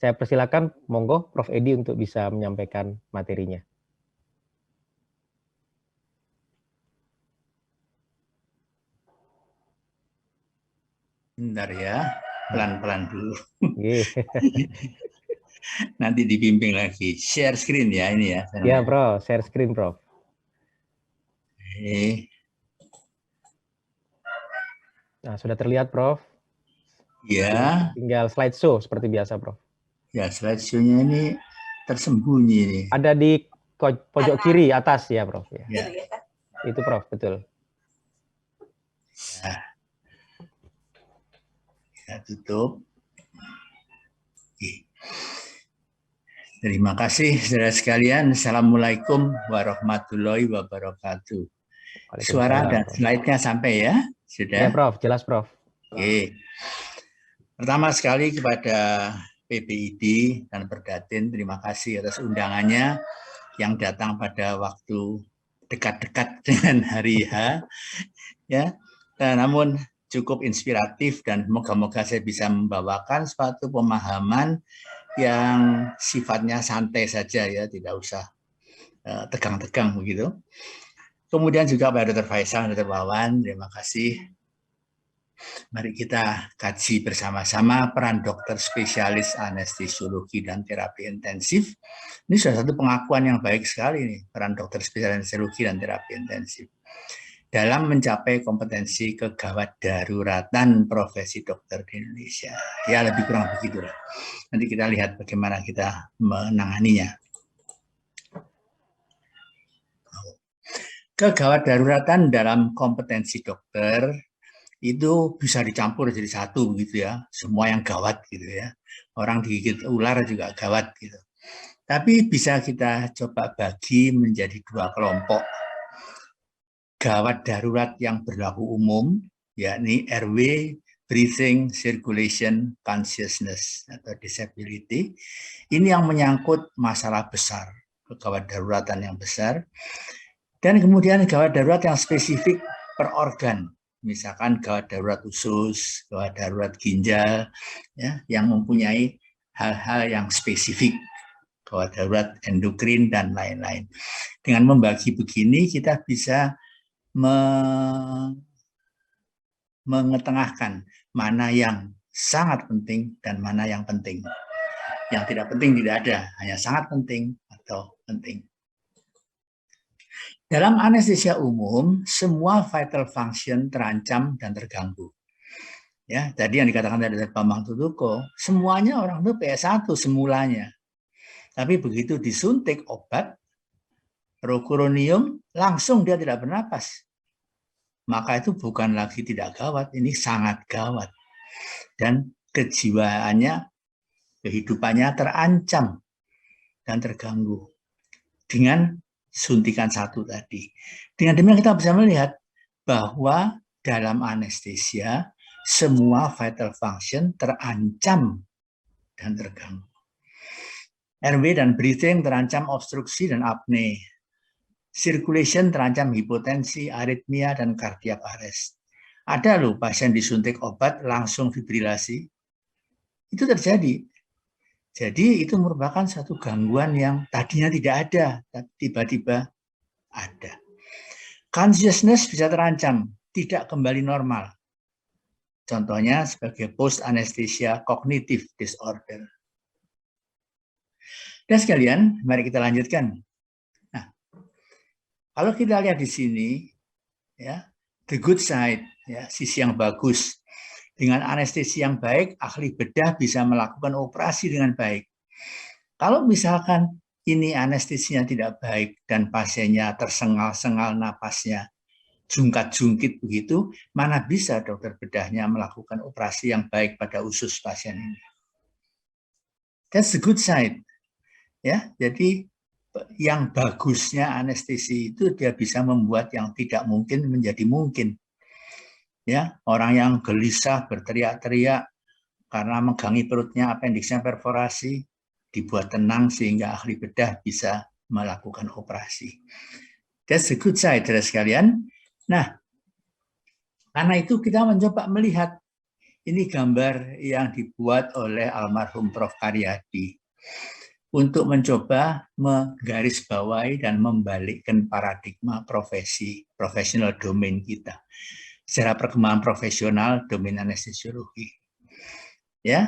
Saya persilakan, monggo Prof. Edi untuk bisa menyampaikan materinya. Bentar ya, pelan-pelan dulu. Nanti dibimbing lagi. Share screen ya ini ya. Ya, Prof. Share screen, Prof. Nah, sudah terlihat, Prof. Ya. Tinggal slideshow seperti biasa, Prof. Ya, slideshow-nya ini tersembunyi nih. Ada di pojok kiri atas ya, Prof. Ya. Itu, Prof. Betul. Ya. Kita tutup. Oke. Terima kasih saudara sekalian. Assalamualaikum warahmatullahi wabarakatuh. Suara dan slide-nya sampai ya? Sudah? Ya, Prof. Jelas, Prof. Oke. Pertama sekali kepada PBID dan Perdatin, terima kasih atas undangannya yang datang pada waktu dekat-dekat dengan hari H. Ya. Namun cukup inspiratif dan moga-moga saya bisa membawakan suatu pemahaman yang sifatnya santai saja ya, tidak usah tegang-tegang begitu. Kemudian juga Pak Dr. Faisal, Dr. Wawan, terima kasih. Mari kita kaji bersama-sama peran dokter spesialis anestesiologi dan terapi intensif. Ini salah satu pengakuan yang baik sekali nih, peran dokter spesialis anestesiologi dan terapi intensif dalam mencapai kompetensi kegawat daruratan profesi dokter di Indonesia. Ya, lebih kurang begitulah. Nanti kita lihat bagaimana kita menanganinya. Kegawat daruratan dalam kompetensi dokter itu bisa dicampur jadi satu begitu ya. Semua yang gawat gitu ya. Orang digigit ular juga gawat gitu. Tapi bisa kita coba bagi menjadi dua kelompok. Gawat darurat yang berlaku umum, yakni RW, breathing, circulation, consciousness, atau disability. Ini yang menyangkut masalah besar, gawat daruratan yang besar. Dan kemudian gawat darurat yang spesifik per organ, misalkan gawat darurat usus, gawat darurat ginjal, ya, yang mempunyai hal-hal yang spesifik, gawat darurat endokrin, dan lain-lain. Dengan membagi begini, kita bisa mengetengahkan mana yang sangat penting dan mana yang penting. Yang tidak penting tidak ada, hanya sangat penting atau penting. Dalam anestesia umum, semua vital function terancam dan terganggu. Ya, tadi yang dikatakan dari Bambang Tutuko, semuanya orang itu PS1 semulanya. Tapi begitu disuntik obat rocuronium, langsung dia tidak bernapas. Maka itu bukan lagi tidak gawat, ini sangat gawat. Dan kejiwaannya, kehidupannya terancam dan terganggu dengan suntikan satu tadi. Dengan demikian kita bisa melihat bahwa dalam anestesia semua vital function terancam dan terganggu. RW dan breathing terancam obstruksi dan apne. Circulation terancam hipotensi, aritmia, dan cardiac arrest. Ada loh pasien disuntik obat langsung fibrilasi. Itu terjadi. Jadi itu merupakan satu gangguan yang tadinya tidak ada, tapi tiba-tiba ada. Consciousness bisa terancam, tidak kembali normal. Contohnya sebagai post anesthesia cognitive disorder. Dan sekalian, mari kita lanjutkan. Nah, kalau kita lihat di sini, ya, the good side, ya, sisi yang bagus. Dengan anestesi yang baik, ahli bedah bisa melakukan operasi dengan baik. Kalau misalkan ini anestesinya tidak baik dan pasiennya tersengal-sengal napasnya, jungkat-jungkit begitu, mana bisa dokter bedahnya melakukan operasi yang baik pada usus pasien ini. That's the good side. Ya, jadi yang bagusnya anestesi itu dia bisa membuat yang tidak mungkin menjadi mungkin. Ya, orang yang gelisah berteriak-teriak karena megangi perutnya, apendiksnya perforasi, dibuat tenang sehingga ahli bedah bisa melakukan operasi. That's the good side, saudara sekalian. Nah, karena itu kita mencoba melihat Ini gambar yang dibuat oleh almarhum Prof. Karyadi untuk mencoba menggarisbawahi dan membalikkan paradigma profesional domain kita. Secara perkembangan profesional domain anestesiologi. Ya,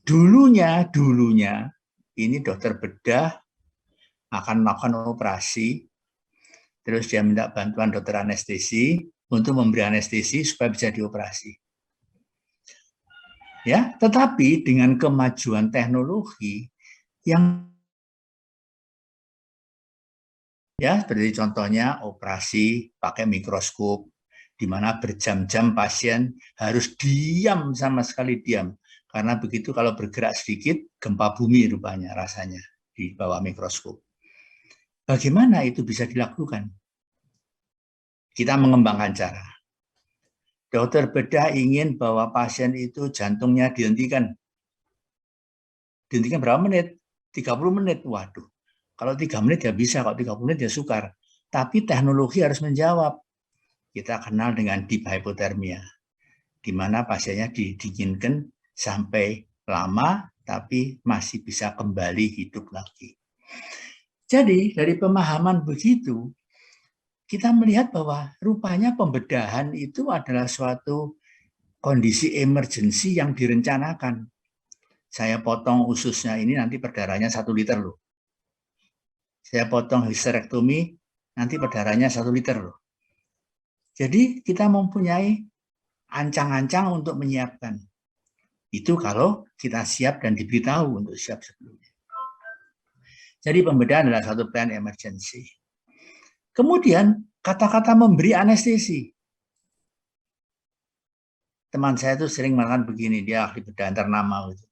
dulunya ini dokter bedah akan melakukan operasi, terus dia minta bantuan dokter anestesi untuk memberi anestesi supaya bisa dioperasi. Ya, tetapi dengan kemajuan teknologi yang ya seperti contohnya operasi pakai mikroskop, di mana berjam-jam pasien harus diam, sama sekali diam, karena begitu kalau bergerak sedikit gempa bumi rupanya rasanya di bawah mikroskop. Bagaimana itu bisa dilakukan? Kita mengembangkan cara. Dokter bedah ingin bahwa pasien itu jantungnya dihentikan. Dihentikan berapa menit? 30 menit. Waduh, kalau 3 menit ya bisa, kalau 30 menit ya sukar. Tapi teknologi harus menjawab. Kita kenal dengan deep hypothermia, di mana pasiennya didinginkan sampai lama, tapi masih bisa kembali hidup lagi. Jadi dari pemahaman begitu, kita melihat bahwa rupanya pembedahan itu adalah suatu kondisi emergensi yang direncanakan. Saya potong ususnya ini, nanti perdarahannya 1 liter loh. Saya potong histerektomi, nanti perdarahannya 1 liter loh. Jadi kita mempunyai ancang-ancang untuk menyiapkan. Itu kalau kita siap dan diberitahu untuk siap sebelumnya. Jadi pembedahan adalah satu plan emergency. Kemudian kata-kata memberi anestesi. Teman saya itu sering mengatakan begini, dia ahli bedah ternama gitu.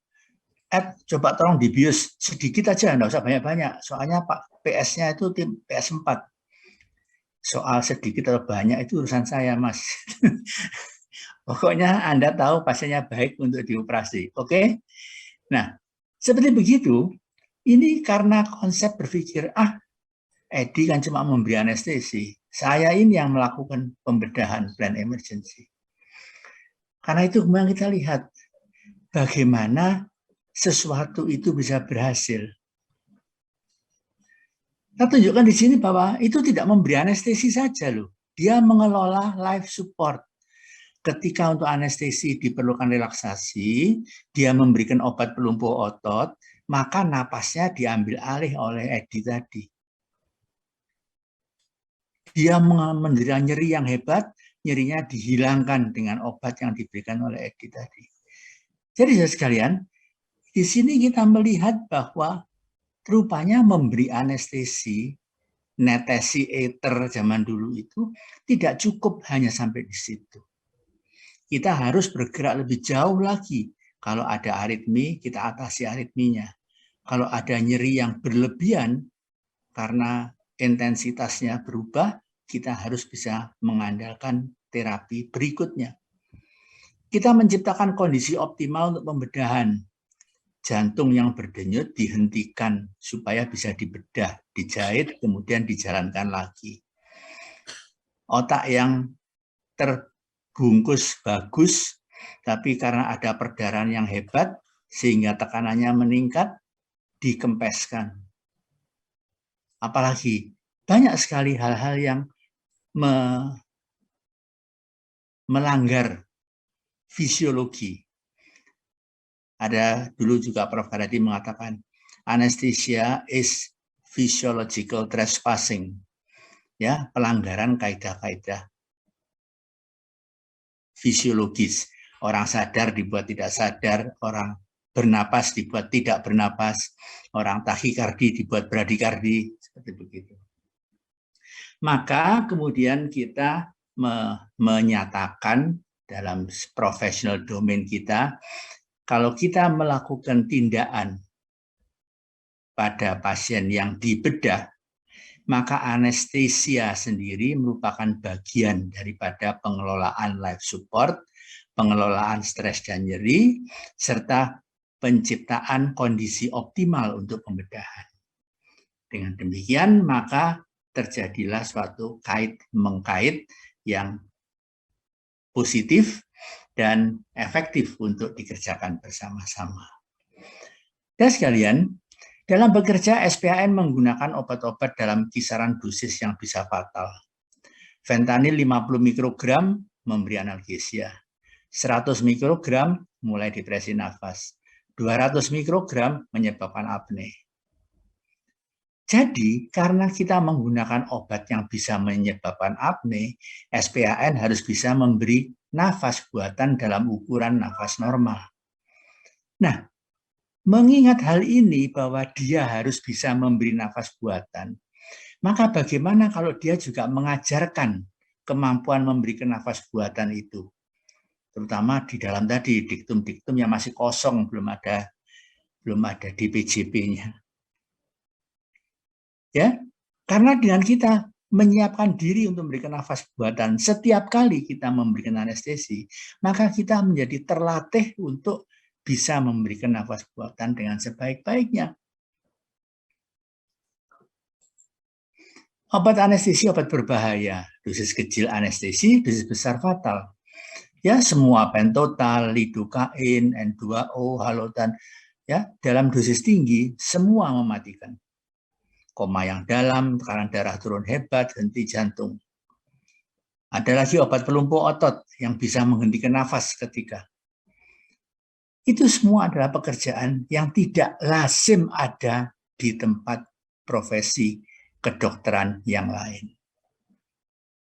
Coba tolong dibius sedikit aja, enggak usah banyak-banyak. Soalnya Pak PS-nya itu tim PS4. Soal sedikit atau banyak itu urusan saya, Mas. Pokoknya Anda tahu pasiennya baik untuk dioperasi. Oke? Nah, seperti begitu, ini karena konsep berpikir, Edi kan cuma memberi anestesi. Saya ini yang melakukan pembedahan plan emergency. Karena itu kemudian kita lihat bagaimana sesuatu itu bisa berhasil. Kita tunjukkan di sini bahwa itu tidak memberi anestesi saja loh. Dia mengelola life support. Ketika untuk anestesi diperlukan relaksasi, dia memberikan obat pelumpuh otot, maka napasnya diambil alih oleh Edi tadi. Dia menderita nyeri yang hebat, nyerinya dihilangkan dengan obat yang diberikan oleh Edi tadi. Jadi saudara sekalian, di sini kita melihat bahwa rupanya memberi anestesi, netesi ether zaman dulu itu tidak cukup hanya sampai di situ. Kita harus bergerak lebih jauh lagi. Kalau ada aritmi, kita atasi aritminya. Kalau ada nyeri yang berlebihan karena intensitasnya berubah, kita harus bisa mengandalkan terapi berikutnya. Kita menciptakan kondisi optimal untuk pembedahan. Jantung yang berdenyut dihentikan supaya bisa dibedah, dijahit, kemudian dijalankan lagi. Otak yang terbungkus bagus, tapi karena ada perdarahan yang hebat, sehingga tekanannya meningkat, dikempeskan. Apalagi banyak sekali hal-hal yang melanggar fisiologi. Ada dulu juga Prof. Karyadi mengatakan, anesthesia is physiological trespassing. Ya, pelanggaran kaidah-kaidah fisiologis. Orang sadar dibuat tidak sadar, orang bernapas dibuat tidak bernapas, orang tahikardi dibuat bradikardi, seperti begitu. Maka kemudian kita menyatakan dalam professional domain kita, kalau kita melakukan tindakan pada pasien yang dibedah, maka anestesia sendiri merupakan bagian daripada pengelolaan life support, pengelolaan stres dan nyeri, serta penciptaan kondisi optimal untuk pembedahan. Dengan demikian, maka terjadilah suatu kait-mengkait yang positif dan efektif untuk dikerjakan bersama-sama. Dan sekalian, dalam bekerja SPAN menggunakan obat-obat dalam kisaran dosis yang bisa fatal. Fentanyl 50 mikrogram memberi analgesia, 100 mikrogram mulai depresi nafas, 200 mikrogram menyebabkan apne. Jadi, karena kita menggunakan obat yang bisa menyebabkan apne, SPAN harus bisa memberi nafas buatan dalam ukuran nafas normal. Nah, mengingat hal ini bahwa dia harus bisa memberi nafas buatan, maka bagaimana kalau dia juga mengajarkan kemampuan memberikan nafas buatan itu? Terutama di dalam tadi diktum-diktum yang masih kosong, belum ada DPJP-nya. Ya, karena dengan kita menyiapkan diri untuk memberikan nafas buatan setiap kali kita memberikan anestesi, maka kita menjadi terlatih untuk bisa memberikan nafas buatan dengan sebaik-baiknya. Obat anestesi obat berbahaya, dosis kecil anestesi, dosis besar fatal. Ya, semua pentotal, lidocain, N2O, halotan, ya, dalam dosis tinggi semua mematikan. Koma yang dalam, tekanan darah turun hebat, henti jantung. Ada lagi obat pelumpuh otot yang bisa menghentikan nafas ketika. Itu semua adalah pekerjaan yang tidak lazim ada di tempat profesi kedokteran yang lain.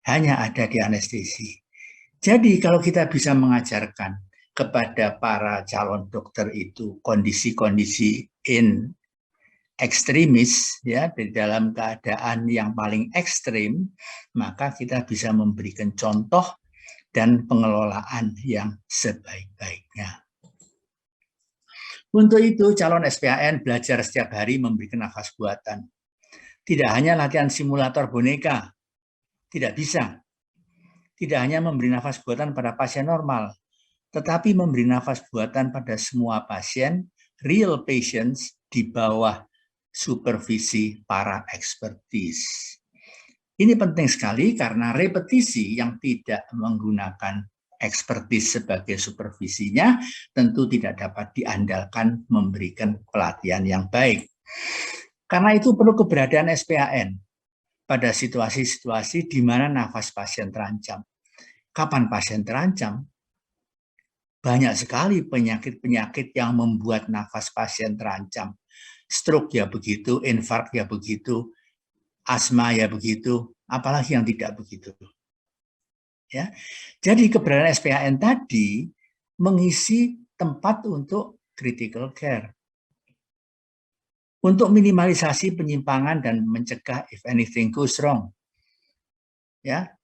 Hanya ada di anestesi. Jadi kalau kita bisa mengajarkan kepada para calon dokter itu kondisi-kondisi ekstremis, ya, di dalam keadaan yang paling ekstrim, maka kita bisa memberikan contoh dan pengelolaan yang sebaik-baiknya. Untuk itu, calon SPAN belajar setiap hari memberikan nafas buatan. Tidak hanya latihan simulator boneka, tidak bisa. Tidak hanya memberi nafas buatan pada pasien normal, tetapi memberi nafas buatan pada semua pasien, real patients, di bawah supervisi para expertise. Ini penting sekali karena repetisi yang tidak menggunakan expertise sebagai supervisinya tentu tidak dapat diandalkan memberikan pelatihan yang baik. Karena itu perlu keberadaan SPAN pada situasi-situasi di mana nafas pasien terancam. Kapan pasien terancam? Banyak sekali penyakit-penyakit yang membuat nafas pasien terancam. Stroke ya begitu, infark ya begitu, asma ya begitu, apalagi yang tidak begitu. Ya, jadi keberadaan SPAN tadi mengisi tempat untuk critical care, untuk minimalisasi penyimpangan dan mencegah if anything goes wrong. Ya,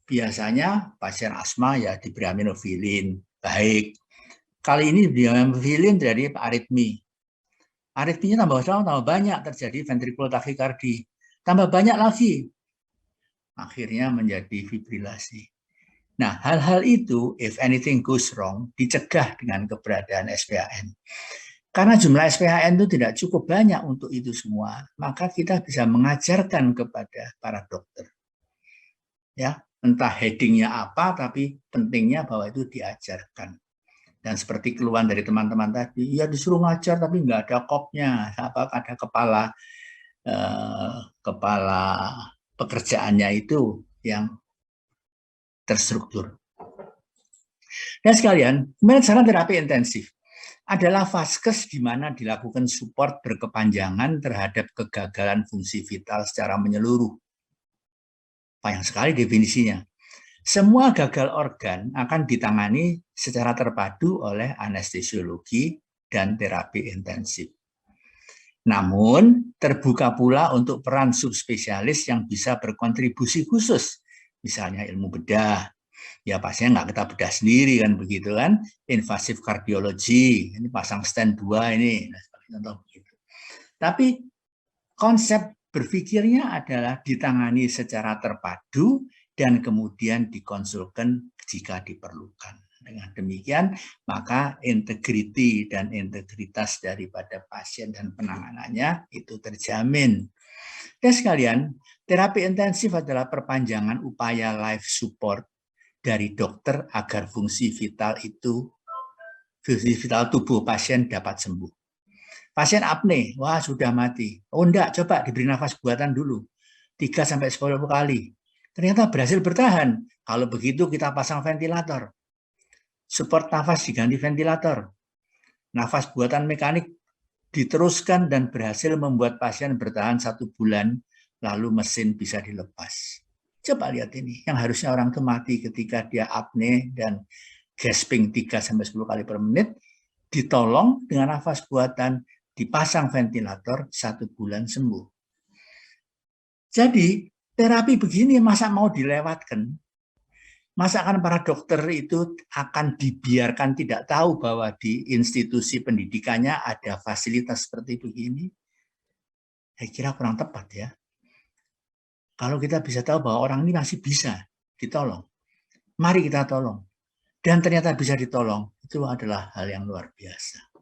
biasanya pasien asma ya diberi aminofilin, baik. Kali ini diberi aminofilin terjadi aritmi. Aritminya tambah banyak, terjadi ventricular tachycardia. Tambah banyak lagi, akhirnya menjadi fibrilasi. Nah, hal-hal itu, if anything goes wrong, dicegah dengan keberadaan SPAN. Karena jumlah SPAN itu tidak cukup banyak untuk itu semua, maka kita bisa mengajarkan kepada para dokter. Ya, entah headingnya apa, tapi pentingnya bahwa itu diajarkan. Dan seperti keluhan dari teman-teman tadi, ya disuruh ngajar tapi nggak ada kopnya, apa ada kepala pekerjaannya itu yang terstruktur. Dan sekalian, kemudian terapi intensif adalah vaskes di mana dilakukan support berkepanjangan terhadap kegagalan fungsi vital secara menyeluruh. Panjang sekali definisinya. Semua gagal organ akan ditangani secara terpadu oleh anestesiologi dan terapi intensif. Namun, terbuka pula untuk peran subspesialis yang bisa berkontribusi khusus. Misalnya ilmu bedah, ya pasien nggak kita bedah sendiri kan begitu kan. Invasif kardiologi, ini pasang stent 2 ini, contoh begitu. Tapi konsep berpikirnya adalah ditangani secara terpadu dan kemudian dikonsulkan jika diperlukan. Dengan demikian, maka integriti dan integritas daripada pasien dan penanganannya itu terjamin. Dan sekalian, terapi intensif adalah perpanjangan upaya life support dari dokter agar fungsi vital tubuh pasien dapat sembuh. Pasien apne, wah sudah mati. Oh enggak, coba diberi nafas buatan dulu. 3-10 kali. Ternyata berhasil bertahan. Kalau begitu kita pasang ventilator. Support nafas diganti ventilator. Nafas buatan mekanik diteruskan dan berhasil membuat pasien bertahan 1 bulan, lalu mesin bisa dilepas. Coba lihat ini, yang harusnya orang itu mati ketika dia apne dan gasping 3-10 kali per menit, ditolong dengan nafas buatan, dipasang ventilator, 1 bulan sembuh. Jadi, terapi begini masa mau dilewatkan? Masa akan para dokter itu akan dibiarkan tidak tahu bahwa di institusi pendidikannya ada fasilitas seperti begini? Saya kira kurang tepat ya. Kalau kita bisa tahu bahwa orang ini masih bisa ditolong, mari kita tolong. Dan ternyata bisa ditolong, itu adalah hal yang luar biasa.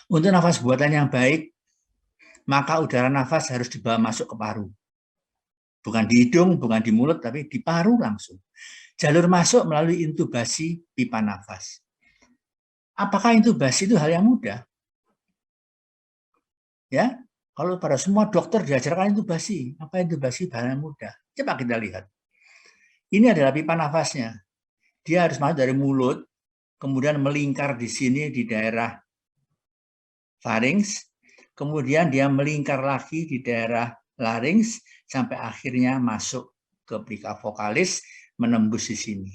Untuk nafas buatan yang baik, maka udara nafas harus dibawa masuk ke paru. Bukan di hidung, bukan di mulut, tapi di paru langsung. Jalur masuk melalui intubasi pipa nafas. Apakah intubasi itu hal yang mudah? Ya, kalau pada semua dokter diajarkan intubasi, apa intubasi hal yang mudah? Coba kita lihat. Ini adalah pipa nafasnya. Dia harus masuk dari mulut, kemudian melingkar di sini di daerah pharynx, kemudian dia melingkar lagi di daerah larynx sampai akhirnya masuk ke plika vokalis, menembus di sini.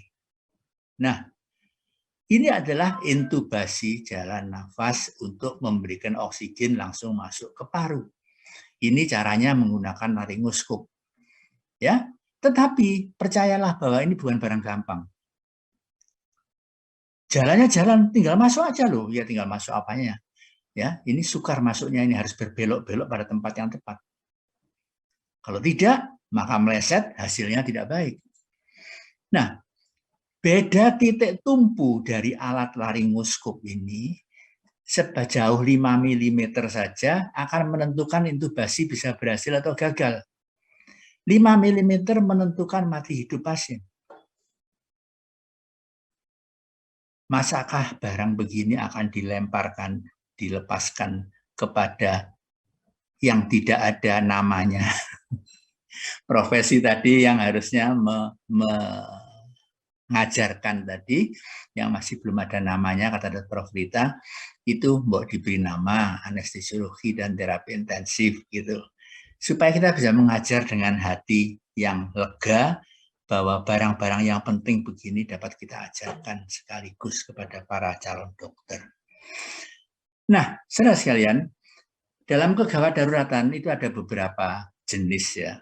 Nah, ini adalah intubasi jalan nafas untuk memberikan oksigen langsung masuk ke paru. Ini caranya menggunakan laryngoskop. Ya, tetapi percayalah bahwa ini bukan barang gampang. Jalannya jalan, tinggal masuk aja loh. Ya tinggal masuk apanya. Ya, ini sukar masuknya, ini harus berbelok-belok pada tempat yang tepat. Kalau tidak, maka meleset, hasilnya tidak baik. Nah, beda titik tumpu dari alat laryngoskop ini sejauh 5 mm saja akan menentukan intubasi bisa berhasil atau gagal. 5 mm menentukan mati hidup pasien. Masakah barang begini akan dilepaskan kepada yang tidak ada namanya? Profesi tadi yang harusnya mengajarkan tadi, yang masih belum ada namanya, kata Prof. Rita, itu mau diberi nama anestesiologi dan terapi intensif gitu. Supaya kita bisa mengajar dengan hati yang lega, bahwa barang-barang yang penting begini dapat kita ajarkan sekaligus kepada para calon dokter. Nah, saudara sekalian, dalam kegawat daruratan itu ada beberapa jenis ya.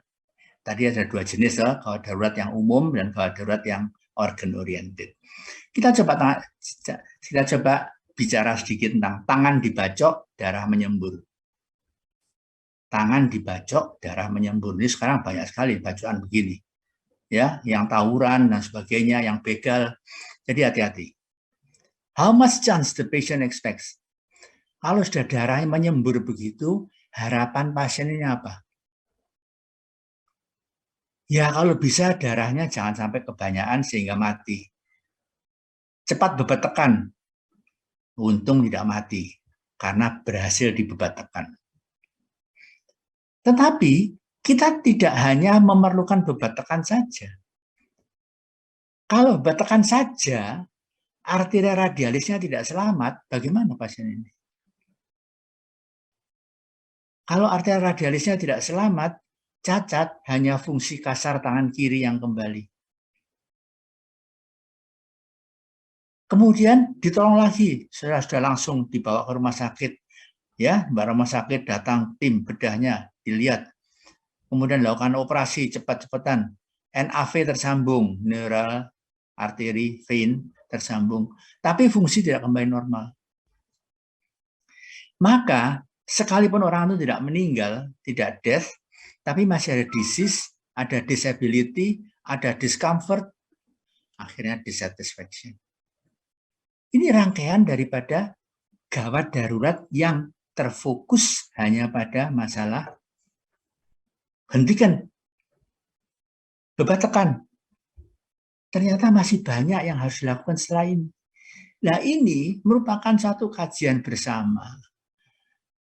Tadi ada 2 jenis ya, gawat darurat yang umum dan gawat darurat yang organ oriented. Kita coba bicara sedikit tentang tangan dibacok, darah menyembur. Tangan dibacok, darah menyembur. Ini sekarang banyak sekali bacokan begini. Ya, yang tawuran dan sebagainya, yang begal. Jadi hati-hati. How much chance the patient expects? Kalau sudah darahnya menyembur begitu, harapan pasien ini apa? Ya, kalau bisa darahnya jangan sampai kebanyakan sehingga mati. Cepat bebat tekan. Untung tidak mati, karena berhasil dibebat tekan. Tetapi, kita tidak hanya memerlukan bebat tekan saja. Kalau bebat tekan saja, arteria radialisnya tidak selamat, bagaimana pasien ini? Kalau arteria radialisnya tidak selamat, cacat, hanya fungsi kasar tangan kiri yang kembali. Kemudian ditolong lagi, sudah langsung dibawa ke rumah sakit. Ya, rumah sakit datang tim bedahnya, dilihat. Kemudian lakukan operasi cepat-cepatan. NAV tersambung, neural arteri vein tersambung, tapi fungsi tidak kembali normal. Maka sekalipun orang itu tidak meninggal, tidak death, tapi masih ada disease, ada disability, ada discomfort, akhirnya dissatisfaction. Ini rangkaian daripada gawat darurat yang terfokus hanya pada masalah hentikan, bebat tekan. ternyata masih banyak yang harus dilakukan setelah ini. Nah, ini merupakan satu kajian bersama.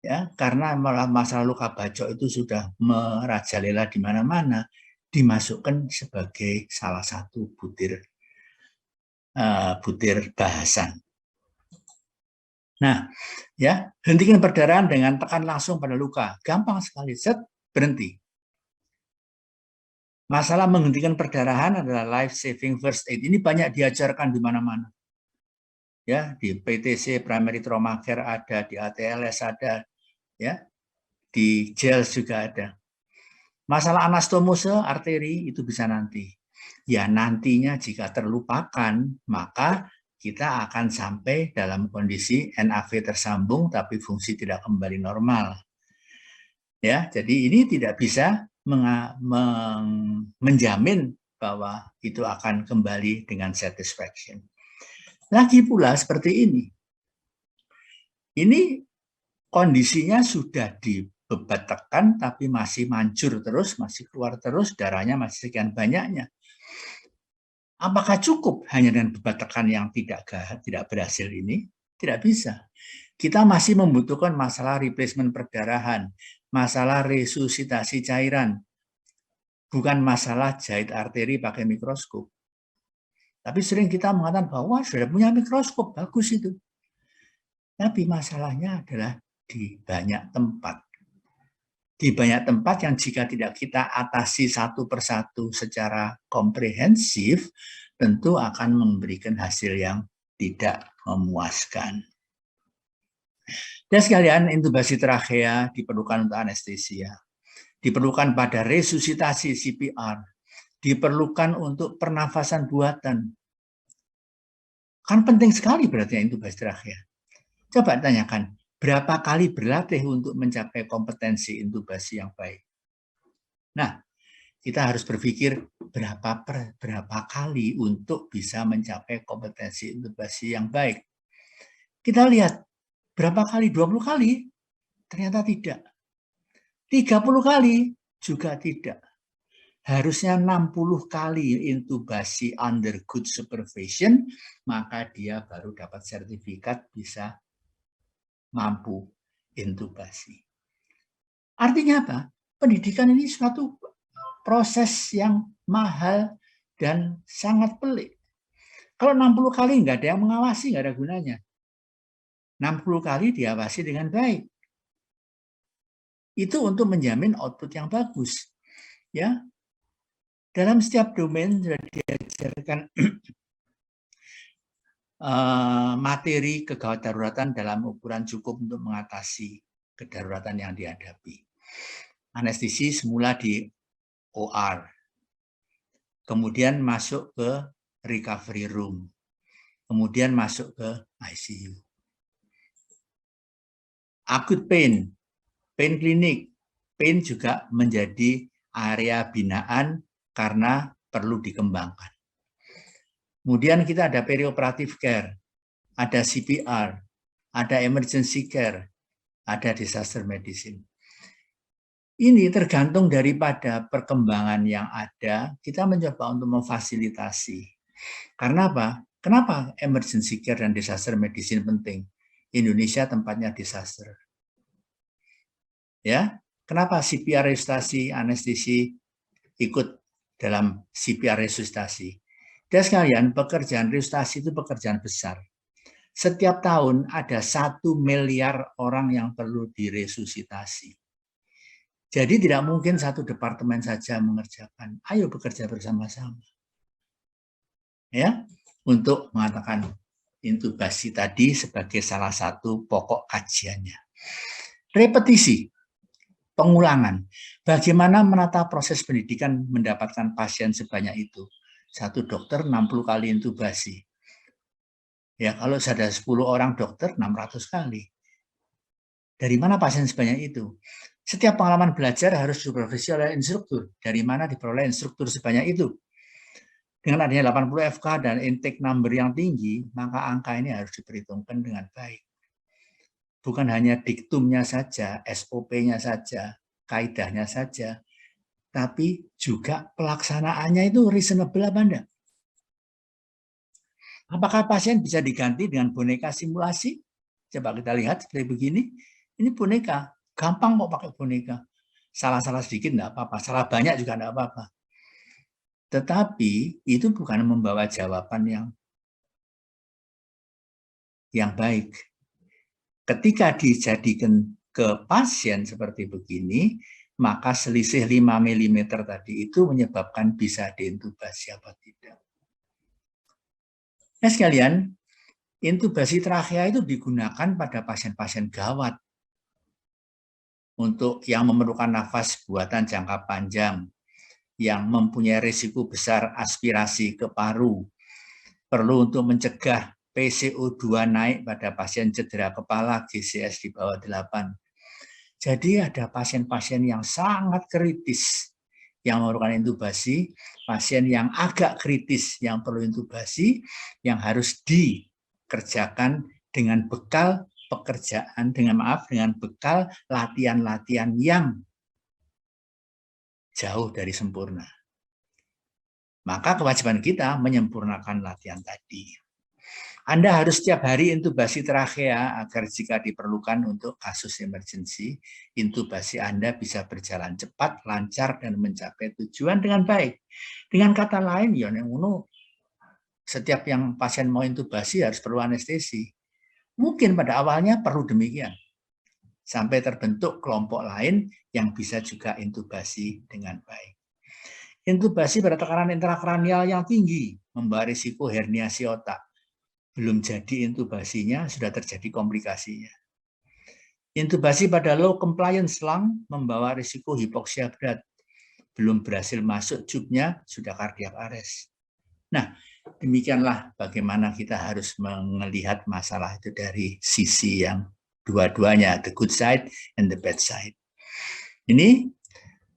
Ya, karena masalah luka bacok itu sudah merajalela di mana-mana, dimasukkan sebagai salah satu butir bahasan. Nah, ya, hentikan perdarahan dengan tekan langsung pada luka. Gampang sekali, set, berhenti. Masalah menghentikan perdarahan adalah life saving first aid. Ini banyak diajarkan di mana-mana. Ya, di PTC Primary Trauma Care ada, di ATLS ada, ya, di JELS juga ada. Masalah anastomose arteri itu bisa nanti. Ya, nantinya jika terlupakan, maka kita akan sampai dalam kondisi NAV tersambung tapi fungsi tidak kembali normal. Ya, jadi ini tidak bisa menjamin bahwa itu akan kembali dengan satisfaction. Lagi pula seperti ini. Ini kondisinya sudah dibebat tekan tapi masih mancur terus, masih keluar terus, darahnya masih sekian banyaknya. Apakah cukup hanya dengan bebat tekan yang tidak berhasil ini? Tidak bisa. Kita masih membutuhkan masalah replacement perdarahan, masalah resusitasi cairan, bukan masalah jahit arteri pakai mikroskop. Tapi sering kita mengatakan bahwa sudah punya mikroskop, bagus itu. Tapi masalahnya adalah di banyak tempat. Di banyak tempat yang jika tidak kita atasi satu persatu secara komprehensif, tentu akan memberikan hasil yang tidak memuaskan. Dan sekalian, intubasi trachea diperlukan untuk anestesia. Diperlukan pada resusitasi CPR. Diperlukan untuk pernafasan buatan. Kan penting sekali berarti intubasi trachea. Coba tanyakan, berapa kali berlatih untuk mencapai kompetensi intubasi yang baik? Nah, kita harus berpikir berapa kali untuk bisa mencapai kompetensi intubasi yang baik. Kita lihat, berapa kali? 20 kali? Ternyata tidak. 30 kali? Juga tidak. Harusnya 60 kali intubasi under good supervision, maka dia baru dapat sertifikat bisa mampu intubasi. Artinya apa? Pendidikan ini suatu proses yang mahal dan sangat pelik. Kalau 60 kali nggak ada yang mengawasi, nggak ada gunanya. 60 kali diawasi dengan baik. Itu untuk menjamin output yang bagus. Ya, dalam setiap domain sudah diajarkan materi kegawat daruratan dalam ukuran cukup untuk mengatasi kedaruratan yang dihadapi. Anestesi semula di OR, kemudian masuk ke recovery room, kemudian masuk ke ICU. Acute pain, pain clinic, pain juga menjadi area binaan karena perlu dikembangkan. Kemudian kita ada perioperative care, ada CPR, ada emergency care, ada disaster medicine. Ini tergantung daripada perkembangan yang ada, kita mencoba untuk memfasilitasi. Karena apa? Kenapa emergency care dan disaster medicine penting? Indonesia tempatnya disaster. Ya, kenapa CPR resusitasi, anestesi ikut dalam CPR resusitasi? Dan sekalian, pekerjaan resusitasi itu pekerjaan besar. Setiap tahun ada 1 miliar orang yang perlu diresusitasi. Jadi tidak mungkin satu departemen saja mengerjakan. Ayo bekerja bersama-sama. Ya, untuk mengatakan intubasi tadi sebagai salah satu pokok kajiannya. Repetisi, pengulangan. Bagaimana menata proses pendidikan mendapatkan pasien sebanyak itu? Satu dokter 60 kali intubasi. Ya, kalau ada 10 orang dokter 600 kali. Dari mana pasien sebanyak itu? Setiap pengalaman belajar harus supervisi oleh instruktur. Dari mana diperoleh instruktur sebanyak itu? Dengan adanya 80 FK dan intake number yang tinggi, maka angka ini harus diperhitungkan dengan baik. Bukan hanya diktumnya saja, SOP-nya saja, kaidahnya saja, tapi juga pelaksanaannya itu reasonable apa enggak? Apakah pasien bisa diganti dengan boneka simulasi? Coba kita lihat seperti begini. Ini boneka, gampang kok pakai boneka. Salah-salah sedikit enggak apa-apa, salah banyak juga enggak apa-apa. Tetapi itu bukan membawa jawaban yang baik. Ketika dijadikan ke pasien seperti begini, maka selisih 5 mm tadi itu menyebabkan bisa diintubasi apa tidak. Nah sekalian, intubasi trachea itu digunakan pada pasien-pasien gawat untuk yang memerlukan nafas buatan jangka panjang, yang mempunyai risiko besar aspirasi ke paru, perlu untuk mencegah PCO2 naik pada pasien cedera kepala GCS di bawah 8. Jadi ada pasien-pasien yang sangat kritis yang memerlukan intubasi, pasien yang agak kritis yang perlu intubasi, yang harus dikerjakan dengan bekal pekerjaan, dengan bekal latihan-latihan yang jauh dari sempurna. Maka kewajiban kita menyempurnakan latihan tadi. Anda harus setiap hari intubasi trachea agar jika diperlukan untuk kasus emergensi, intubasi Anda bisa berjalan cepat, lancar, dan mencapai tujuan dengan baik. Dengan kata lain, setiap yang pasien mau intubasi harus perlu anestesi. Mungkin pada awalnya perlu demikian, sampai terbentuk kelompok lain yang bisa juga intubasi dengan baik. Intubasi pada tekanan intrakranial yang tinggi membawa risiko herniasi otak. Belum jadi intubasinya, sudah terjadi komplikasinya. Intubasi pada low compliance lung membawa risiko hipoksia berat. Belum berhasil masuk tube-nya, sudah cardiac arrest. Nah, demikianlah bagaimana kita harus melihat masalah itu dari sisi yang dua-duanya, the good side and the bad side. Ini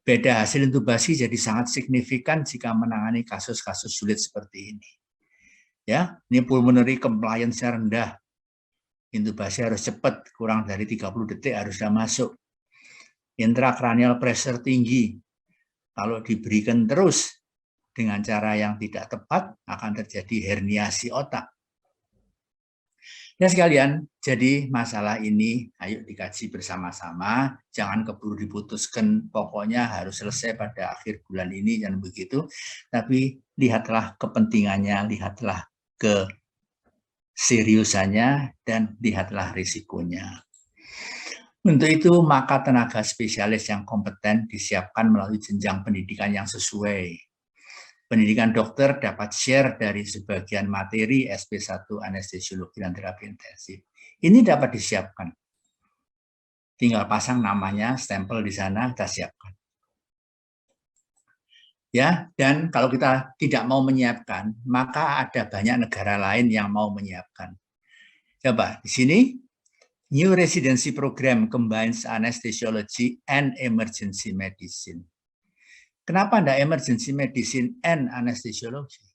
beda hasil intubasi jadi sangat signifikan jika menangani kasus-kasus sulit seperti ini. Ya, ini pulmonary compliance-nya rendah. Intubasi harus cepat, kurang dari 30 detik harus sudah masuk. Intracranial pressure tinggi. Kalau diberikan terus dengan cara yang tidak tepat, akan terjadi herniasi otak. Ya sekalian, jadi masalah ini ayo dikaji bersama-sama, jangan keburu diputuskan, pokoknya harus selesai pada akhir bulan ini, jangan begitu. Tapi lihatlah kepentingannya, lihatlah keseriusannya, dan lihatlah risikonya. Untuk itu, maka tenaga spesialis yang kompeten disiapkan melalui jenjang pendidikan yang sesuai. Pendidikan dokter dapat share dari sebagian materi SP1 anestesiologi dan terapi intensif. Ini dapat disiapkan. Tinggal pasang namanya, stempel di sana, kita siapkan. Ya, dan kalau kita tidak mau menyiapkan, maka ada banyak negara lain yang mau menyiapkan. Coba di sini, New Residency Program combines anesthesiology and emergency medicine. Kenapa enggak emergency medicine and anesthesiology?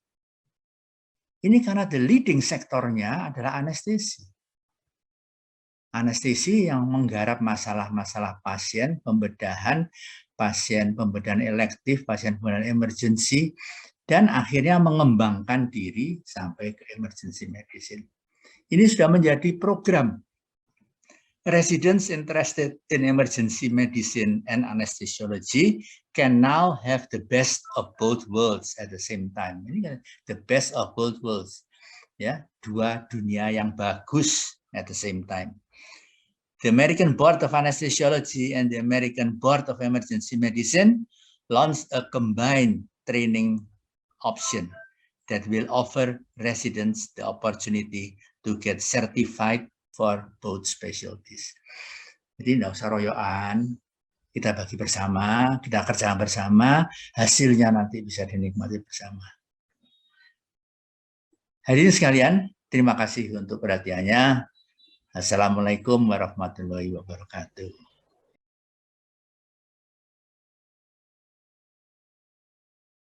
Ini karena the leading sektornya adalah anestesi. Anestesi yang menggarap masalah-masalah pasien, pembedahan elektif, pasien pembedahan emergency, dan akhirnya mengembangkan diri sampai ke emergency medicine. Ini sudah menjadi program. Residents interested in emergency medicine and anesthesiology can now have the best of both worlds at the same time. Ini kan the best of both worlds. Ya, dua dunia yang bagus at the same time. The American Board of Anesthesiology and the American Board of Emergency Medicine launched a combined training option that will offer residents the opportunity to get certified for both specialties. Jadi tidak usah royoan, kita bagi bersama, kita kerjakan bersama, hasilnya nanti bisa dinikmati bersama. Hadirin sekalian, terima kasih untuk perhatiannya. Assalamualaikum warahmatullahi wabarakatuh.